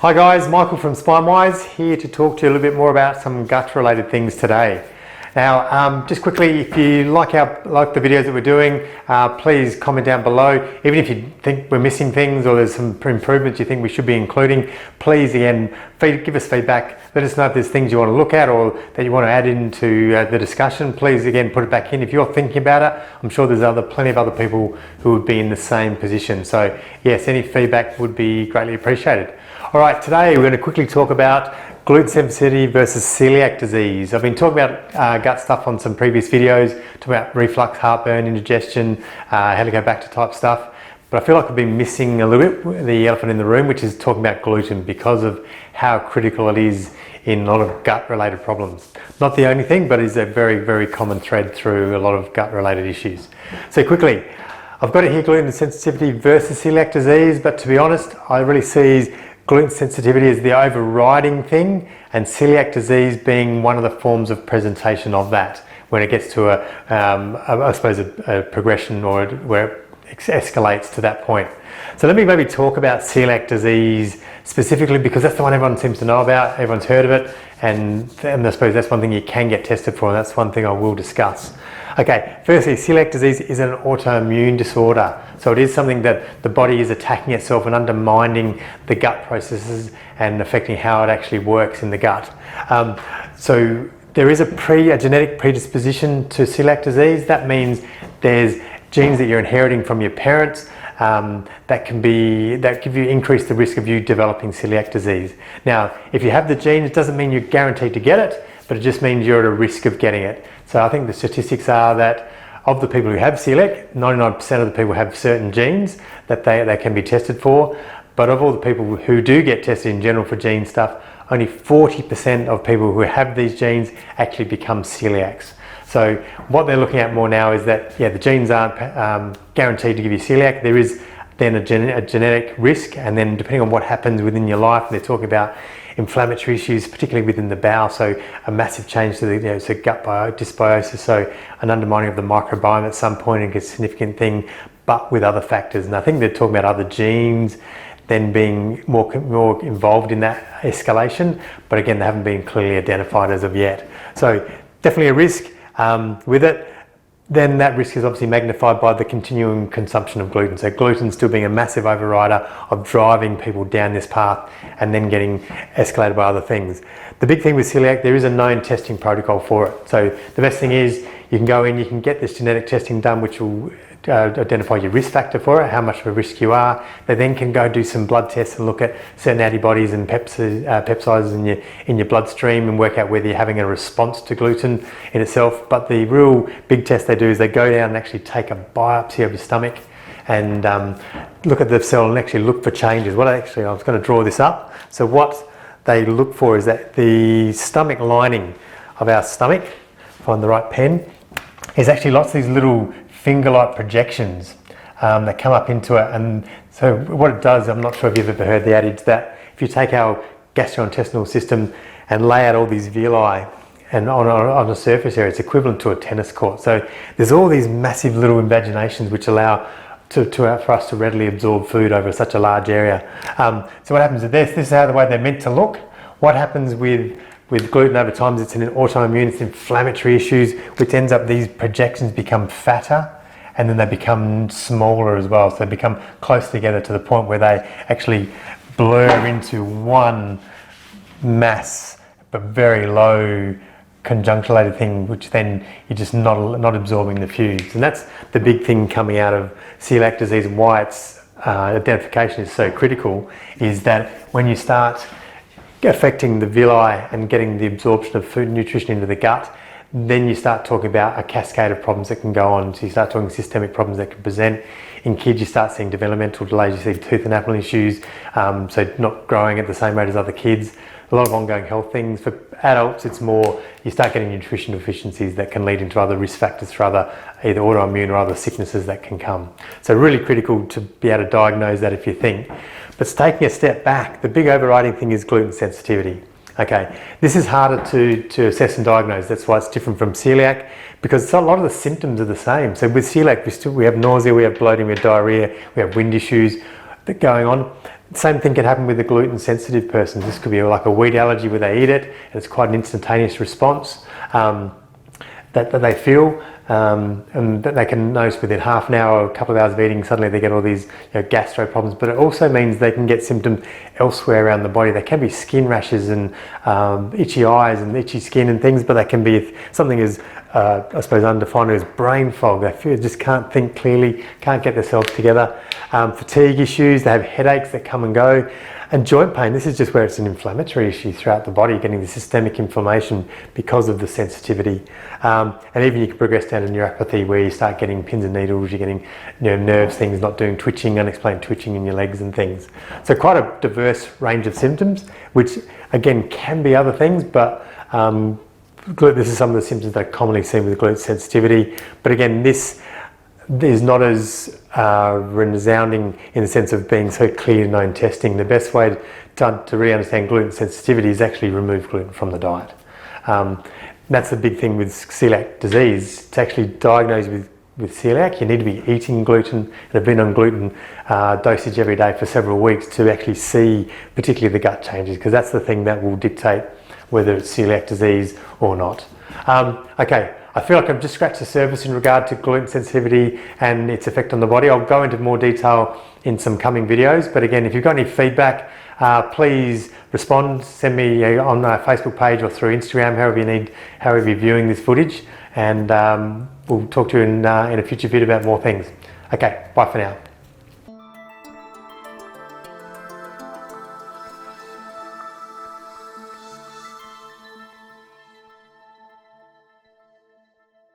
Hi guys, Michael from SpineWise here to talk to you a little bit more about some gut related things today. Now, just quickly, if you like the videos that we're doing, please comment down below. Even if you think we're missing things or there's some improvements you think we should be including, please again, give us feedback. Let us know if there's things you want to look at or that you want to add into the discussion. Please again, put it back in. If you're thinking about it, I'm sure there's plenty of other people who would be in the same position. So yes, any feedback would be greatly appreciated. All right, today we're going to quickly talk about gluten sensitivity versus celiac disease. I've been talking about gut stuff on some previous videos, talking about reflux, heartburn, indigestion, how to go back to type stuff. But I feel like I've been missing a little bit the elephant in the room, which is talking about gluten because of how critical it is in a lot of gut related problems. Not the only thing, but is a very, very common thread through a lot of gut related issues. So quickly, I've got it here, gluten sensitivity versus celiac disease, but to be honest, I really see gluten sensitivity is the overriding thing, and celiac disease being one of the forms of presentation of that when it gets to I suppose a progression or where it escalates to that point. So let me maybe talk about celiac disease specifically because that's the one everyone seems to know about, everyone's heard of it, and I suppose that's one thing you can get tested for, and that's one thing I will discuss. Okay, firstly, celiac disease is an autoimmune disorder. So it is something that the body is attacking itself and undermining the gut processes and affecting how it actually works in the gut. So there is a genetic predisposition to celiac disease. That means there's genes that you're inheriting from your parents that give you increase the risk of you developing celiac disease. Now, if you have the gene, it doesn't mean you're guaranteed to get it, but it just means you're at a risk of getting it. So I think the statistics are that of the people who have celiac, 99% of the people have certain genes that they can be tested for. But of all the people who do get tested in general for gene stuff, only 40% of people who have these genes actually become celiacs. So what they're looking at more now is that, yeah, the genes aren't guaranteed to give you celiac. There is then a genetic risk, and then depending on what happens within your life, they're talking about inflammatory issues, particularly within the bowel, so a massive change to the so gut dysbiosis, so an undermining of the microbiome at some point, and a significant thing, but with other factors. And I think they're talking about other genes then being more involved in that escalation, but again, they haven't been clearly identified as of yet. So definitely a risk with it. Then that risk is obviously magnified by the continuing consumption of gluten. So gluten still being a massive overrider of driving people down this path and then getting escalated by other things. The big thing with celiac, there is a known testing protocol for it. So the best thing is you can go in, you can get this genetic testing done, which will identify your risk factor for it, how much of a risk you are. They then can go do some blood tests and look at certain antibodies and peptides in your bloodstream and work out whether you're having a response to gluten in itself. But the real big test they do is they go down and actually take a biopsy of your stomach and look at the cell and actually look for changes. I was going to draw this up. So what they look for is that the stomach lining of our stomach, find the right pen, is actually lots of these little finger-like projections that come up into it. And so what it does, I'm not sure if you've ever heard the adage that if you take our gastrointestinal system and lay out all these villi and on a surface area, it's equivalent to a tennis court. So there's all these massive little invaginations which allow for us to readily absorb food over such a large area. So what happens with this is how the way they're meant to look. What happens with gluten over time is it's an autoimmune, it's inflammatory issues, which ends up these projections become fatter and then they become smaller as well. So they become close together to the point where they actually blur into one mass, but very low conjunctivated thing, which then you're just not absorbing the foods. And that's the big thing coming out of celiac disease and why its identification is so critical, is that when you start affecting the villi and getting the absorption of food and nutrition into the gut, then you start talking about a cascade of problems that can go on. So you start talking systemic problems that can present. In kids, you start seeing developmental delays, you see tooth and apple issues, so not growing at the same rate as other kids. A lot of ongoing health things. For adults, it's more, you start getting nutrition deficiencies that can lead into other risk factors for other either autoimmune or other sicknesses that can come. So really critical to be able to diagnose that if you think. But taking a step back, the big overriding thing is gluten sensitivity. Okay, this is harder to assess and diagnose. That's why it's different from celiac, because a lot of the symptoms are the same. So with celiac, we have nausea, we have bloating, we have diarrhea, we have wind issues. going on. Same thing can happen with a gluten sensitive person. This could be like a wheat allergy where they eat it and it's quite an instantaneous response that they feel, and that they can notice within half an hour or a couple of hours of eating, suddenly they get all these gastro problems. But it also means they can get symptoms elsewhere around the body. They can be skin rashes and itchy eyes and itchy skin and things, but they can be something as I suppose undefined as brain fog. They just can't think clearly, can't get themselves together. Fatigue issues, they have headaches that come and go. And joint pain, this is just where it's an inflammatory issue throughout the body, getting the systemic inflammation because of the sensitivity. And even you can progress down to neuropathy where you start getting pins and needles, you're getting nerves, things not doing twitching, unexplained twitching in your legs and things. So quite a diverse range of symptoms, which again can be other things, but this is some of the symptoms that are commonly seen with gluten sensitivity. But again, this is not as resounding in the sense of being so clear known testing. The best way to really understand gluten sensitivity is actually remove gluten from the diet. That's the big thing with celiac disease. To actually diagnose with celiac, you need to be eating gluten and have been on gluten dosage every day for several weeks to actually see particularly the gut changes, because that's the thing that will dictate whether it's celiac disease or not. Okay, I feel like I've just scratched the surface in regard to gluten sensitivity and its effect on the body. I'll go into more detail in some coming videos, but again, if you've got any feedback, please respond, send me on our Facebook page or through Instagram, however you're viewing this footage, and we'll talk to you in a future video about more things. Okay, bye for now.